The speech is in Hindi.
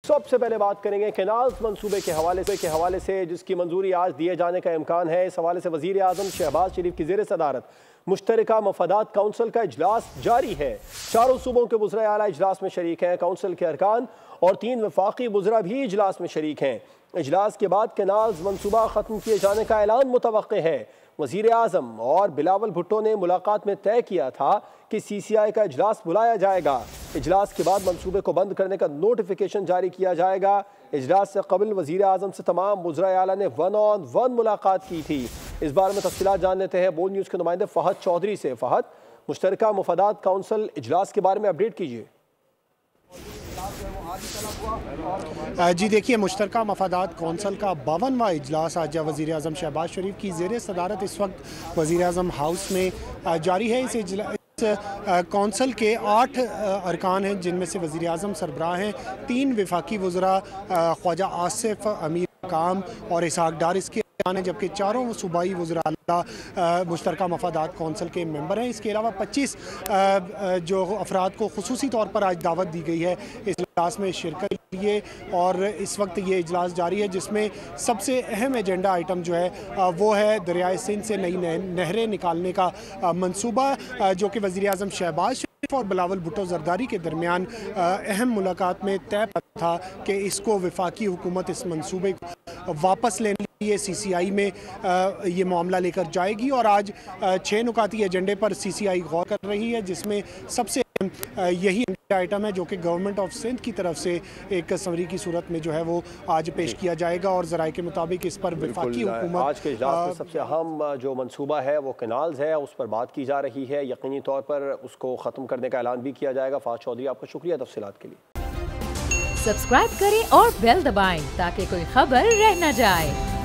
सबसे पहले बात करेंगे कैनाल्स मंसूबे के हवाले से जिसकी मंजूरी आज दिए जाने का इम्कान है। इस हवाले से वज़ीर आज़म शहबाज शरीफ की ज़ेर सदारत मुश्तरका मफादात काउंसिल का इजलास जारी है। चारों सूबों के वज़रा आला इजलास में शरीक हैं। काउंसिल के अरकान और 3 वफाकी वज़रा भी इजलास में शरीक हैं। इजलास के बाद कैनाल्स मंसूबा ख़त्म किए जाने का ऐलान मुतवक्के है। वज़ीर आज़म और बिलावल भुट्टो ने मुलाकात में तय किया था कि CCI का इजलास बुलाया जाएगा। इजलास के बाद मंसूबे को बंद करने का नोटिफिकेशन जारी किया जाएगा। इजलास से कबल वज़ीर आज़म से तमाम वज़रा आला ने 1-on-1 मुलाकात की थी। इस बारे में तफ़सीलात जान लेते हैं बोल न्यूज़ के नुमाइंदे फ़हद चौधरी से। फ़हद, मुश्तरका मफादात काउंसिल इजलास के बारे में अपडेट कीजिए। जी देखिए, मुश्तरका मफादात कौंसल का 52वां इजलास आज वज़ीर आज़म शहबाज शरीफ की ज़ेर सदारत इस वक्त वज़ीर आज़म हाउस में जारी है। इस कौंसल के 8 अरकान हैं जिनमें से वज़ीर आज़म सरबराह हैं, 3 वफाकी वज़रा ख्वाजा आसिफ, अमीर काम और इसहाक डार इसके हैं, जबकि चारों सूबाई वज़रा मुश्तरका मफादात कौंसल के मेंबर हैं। इसके अलावा 25 जो अफराद को खुसूसी तौर पर आज दावत दी गई है इस इजलास में शिरकत के लिए। और इस वक्त ये इजलास जारी है जिसमें सबसे अहम एजेंडा आइटम जो है वो है दरियाए सिंध से नई नहरें निकालने का मंसूबा, जो कि वज़ीर आज़म शहबाज और बिलावल भुट्टो जरदारी के दरमियान अहम मुलाकात में तय था कि इसको वफाकी हुकूमत इस मंसूबे को वापस लेने के लिए CCI में ये मामला लेकर जाएगी। और आज 6 नुकाती एजेंडे पर CCI गौर कर रही है, जिसमें सबसे यही आइटम है जो कि गवर्नमेंट ऑफ सिंध की तरफ से एक समरी की सूरत में जो है वो आज पेश किया जाएगा। और ज़राए के मुताबिक इस पर वफाकी हुकूमत आज के इजलास में सबसे अहम जो मंसूबा है वो कैनाल्स है, उस पर बात की जा रही है। यकीनी तौर पर उसको ख़त्म करने का ऐलान भी किया जाएगा। फ़हद चौधरी, आपका शुक्रिया तफसीलात के लिए। सब्सक्राइब करें और बेल दबाएं ताकि कोई खबर रह न जाए।